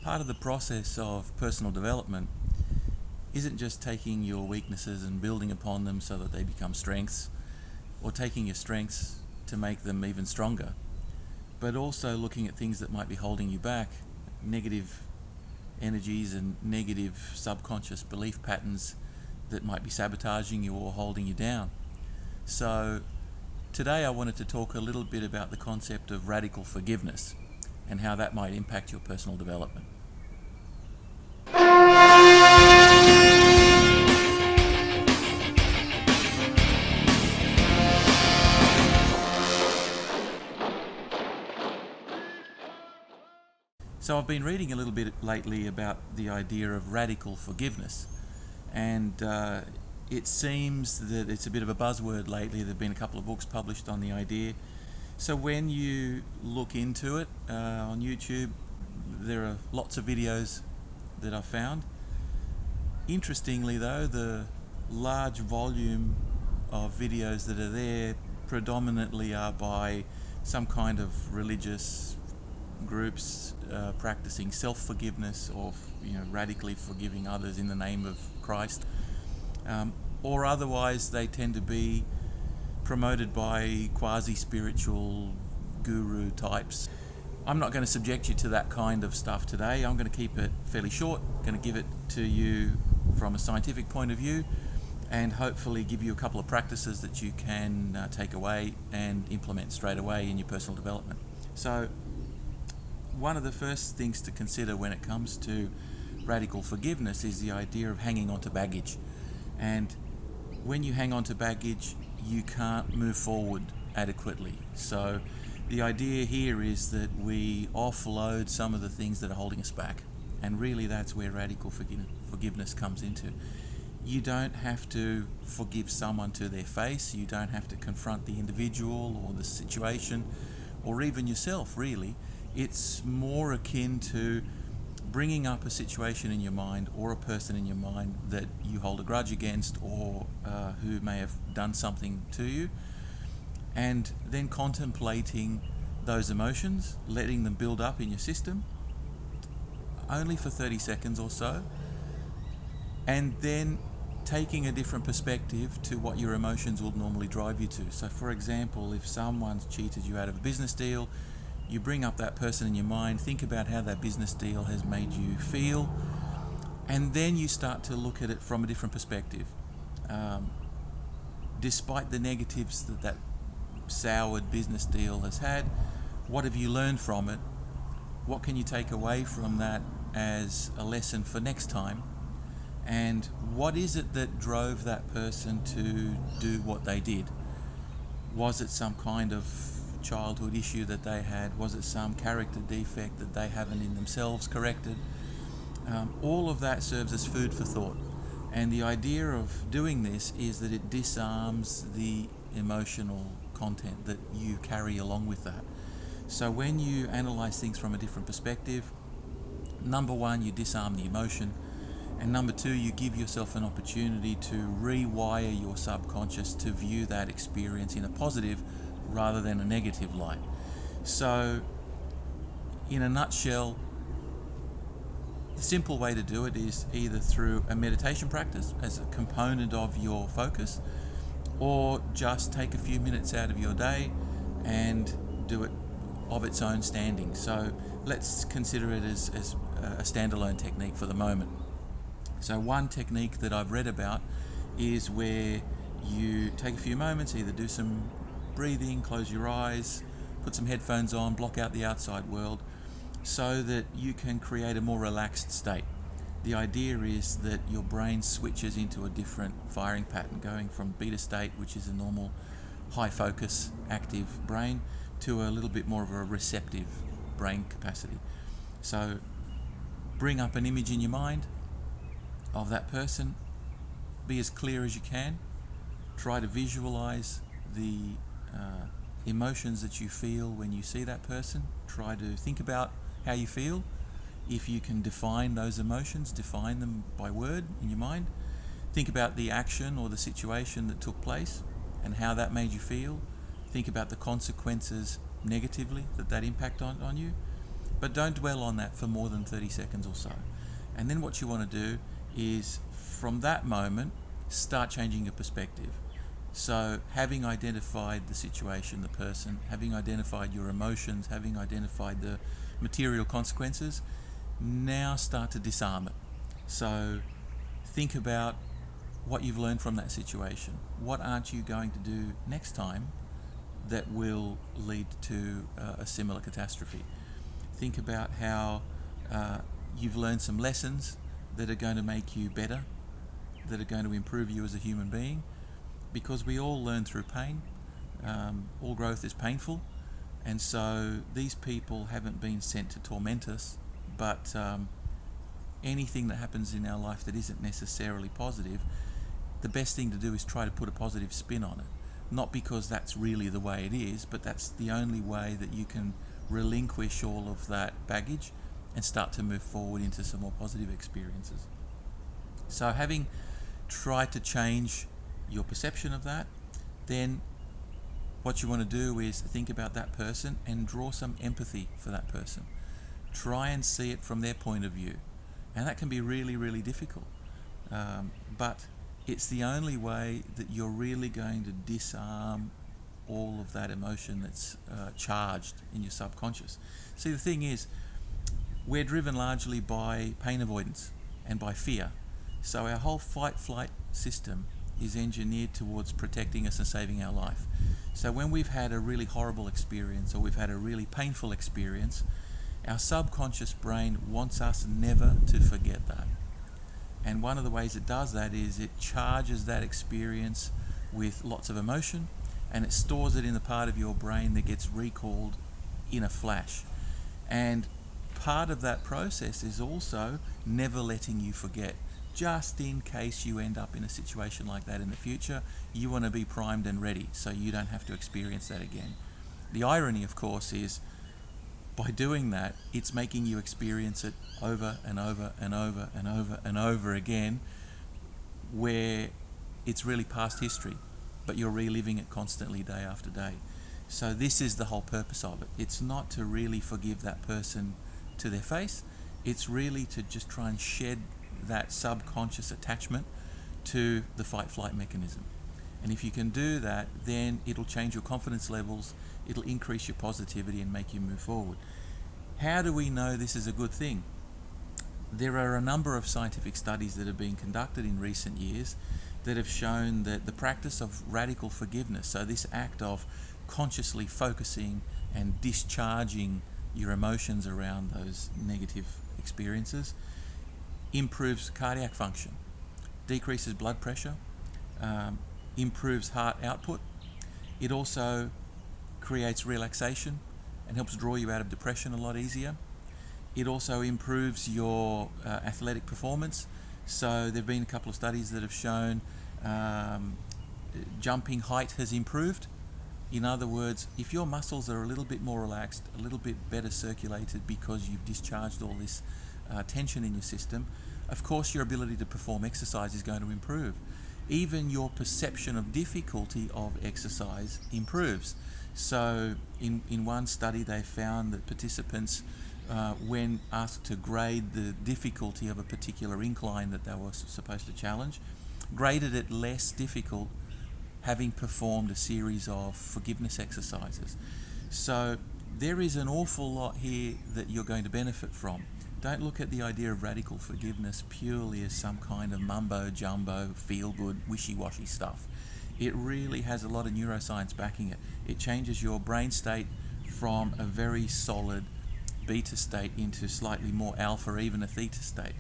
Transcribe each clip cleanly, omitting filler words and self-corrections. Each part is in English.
part of the process of personal development isn't just taking your weaknesses and building upon them so that they become strengths, or taking your strengths to make them even stronger, but also looking at things that might be holding you back, negative energies and negative subconscious belief patterns that might be sabotaging you or holding you down. So today I wanted to talk a little bit about the concept of radical forgiveness and how that might impact your personal development. So I've been reading a little bit lately about the idea of radical forgiveness, and it seems that it's a bit of a buzzword lately. There have been a couple of books published on the idea. So when you look into it on YouTube, there are lots of videos that I've found. Interestingly though, the large volume of videos that are there predominantly are by some kind of religious groups practicing self-forgiveness, or radically forgiving others in the name of Christ, or otherwise they tend to be promoted by quasi-spiritual guru types. I'm not going to subject you to that kind of stuff today. I'm going to keep it fairly short, going to give it to you from a scientific point of view, and hopefully give you a couple of practices that you can take away and implement straight away in your personal development. So one of the first things to consider when it comes to radical forgiveness is the idea of hanging on to baggage. And when you hang on to baggage, you can't move forward adequately. So the idea here is that we offload some of the things that are holding us back. And really that's where radical forgiveness comes into. You don't have to forgive someone to their face. You don't have to confront the individual or the situation or even yourself, really. It's more akin to bringing up a situation in your mind or a person in your mind that you hold a grudge against, or who may have done something to you, and then contemplating those emotions, letting them build up in your system only for 30 seconds or so, and then taking a different perspective to what your emotions will normally drive you to. So for example, if someone's cheated you out of a business deal, you bring up that person in your mind, think about how that business deal has made you feel, and then you start to look at it from a different perspective. Despite the negatives that soured business deal has had, what have you learned from it? What can you take away from that as a lesson for next time? And what is it that drove that person to do what they did? Was it some kind of childhood issue that they had? Was it some character defect that they haven't in themselves corrected? All of that serves as food for thought. And the idea of doing this is that it disarms the emotional content that you carry along with that. So when you analyze things from a different perspective, number one, you disarm the emotion, and number two, you give yourself an opportunity to rewire your subconscious to view that experience in a positive rather than a negative light. So in a nutshell, the simple way to do it is either through a meditation practice as a component of your focus, or just take a few minutes out of your day and do it of its own standing. So let's consider it as a standalone technique for the moment. So one technique that I've read about is where you take a few moments, either do some breathing, close your eyes, put some headphones on, block out the outside world, so that you can create a more relaxed state. The idea is that your brain switches into a different firing pattern, going from beta state, which is a normal high focus active brain, to a little bit more of a receptive brain capacity. So bring up an image in your mind of that person, be as clear as you can, try to visualize the emotions that you feel when you see that person. Try to think about how you feel. If you can define those emotions, define them by word in your mind. Think about the action or the situation that took place and how that made you feel. Think about the consequences negatively that impact on you. But don't dwell on that for more than 30 seconds or so. And then what you want to do is, from that moment, start changing your perspective. So having identified the situation, the person, having identified your emotions, having identified the material consequences, now start to disarm it. So think about what you've learned from that situation. What aren't you going to do next time that will lead to a similar catastrophe? Think about how you've learned some lessons that are going to make you better, that are going to improve you as a human being, because we all learn through pain. All growth is painful, and so these people haven't been sent to torment us, but anything that happens in our life that isn't necessarily positive, the best thing to do is try to put a positive spin on it. Not because that's really the way it is, but that's the only way that you can relinquish all of that baggage and start to move forward into some more positive experiences. So having tried to change your perception of that, then what you want to do is think about that person and draw some empathy for that person. Try and see it from their point of view. And that can be really, really difficult. But it's the only way that you're really going to disarm all of that emotion that's charged in your subconscious. See, the thing is, we're driven largely by pain avoidance and by fear. So our whole fight-flight system is engineered towards protecting us and saving our life. So when we've had a really horrible experience or we've had a really painful experience, our subconscious brain wants us never to forget that. And one of the ways it does that is it charges that experience with lots of emotion, and it stores it in the part of your brain that gets recalled in a flash. And part of that process is also never letting you forget. Just in case you end up in a situation like that in the future, you want to be primed and ready so you don't have to experience that again. The irony, of course, is by doing that, it's making you experience it over and over and over and over and over again, where it's really past history, but you're reliving it constantly day after day. So this is the whole purpose of it. It's not to really forgive that person to their face. It's really to just try and shed that subconscious attachment to the fight-flight mechanism. And if you can do that, then it'll change your confidence levels, it'll increase your positivity and make you move forward. How do we know this is a good thing? There are a number of scientific studies that have been conducted in recent years that have shown that the practice of radical forgiveness, so this act of consciously focusing and discharging your emotions around those negative experiences, improves cardiac function, decreases blood pressure, improves heart output. It also creates relaxation and helps draw you out of depression a lot easier. It also improves your athletic performance. So there have been a couple of studies that have shown jumping height has improved. In other words, if your muscles are a little bit more relaxed, a little bit better circulated because you've discharged all this tension in your system, of course your ability to perform exercise is going to improve. Even your perception of difficulty of exercise improves. So in one study they found that participants, when asked to grade the difficulty of a particular incline that they were supposed to challenge, graded it less difficult having performed a series of forgiveness exercises. So there is an awful lot here that you're going to benefit from. Don't look at the idea of radical forgiveness purely as some kind of mumbo-jumbo, feel-good, wishy-washy stuff. It really has a lot of neuroscience backing it. It changes your brain state from a very solid beta state into slightly more alpha, even a theta state.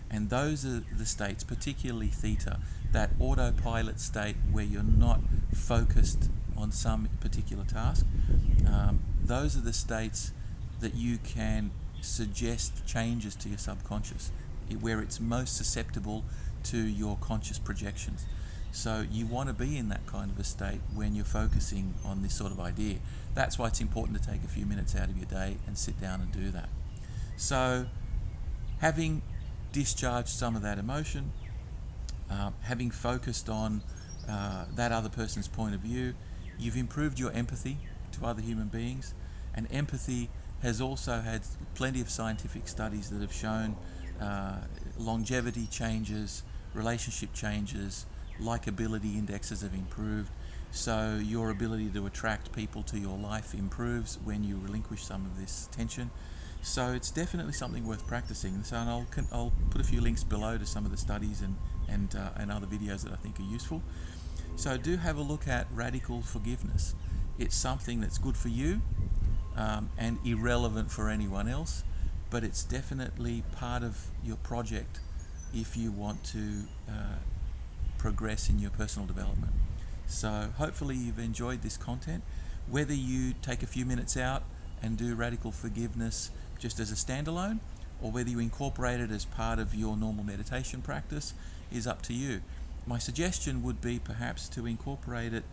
And those are the states, particularly theta, that autopilot state where you're not focused on some particular task. Those are the states that you can suggest changes to your subconscious, where it's most susceptible to your conscious projections. So you want to be in that kind of a state when you're focusing on this sort of idea. That's why it's important to take a few minutes out of your day and sit down and do that. So having discharged some of that emotion, having focused on that other person's point of view, you've improved your empathy to other human beings, and empathy has also had plenty of scientific studies that have shown longevity changes, relationship changes, likability indexes have improved. So your ability to attract people to your life improves when you relinquish some of this tension. So it's definitely something worth practicing. So and I'll put a few links below to some of the studies and other videos that I think are useful. So do have a look at radical forgiveness. It's something that's good for you and irrelevant for anyone else, but it's definitely part of your project if you want to progress in your personal development. So hopefully you've enjoyed this content. Whether you take a few minutes out and do radical forgiveness just as a standalone, or whether you incorporate it as part of your normal meditation practice is up to you. My suggestion would be perhaps to incorporate it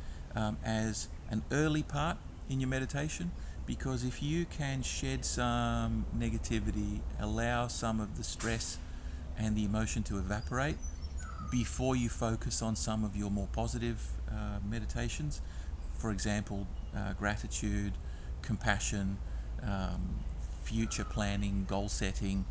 as an early part in your meditation, because if you can shed some negativity, allow some of the stress and the emotion to evaporate before you focus on some of your more positive meditations, for example, gratitude, compassion, future planning, goal setting,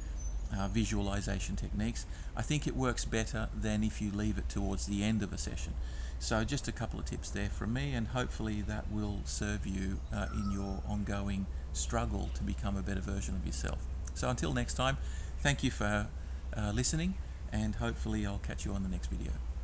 visualization techniques, I think it works better than if you leave it towards the end of a session. So just a couple of tips there from me, and hopefully that will serve you in your ongoing struggle to become a better version of yourself. So until next time, thank you for listening, and hopefully I'll catch you on the next video.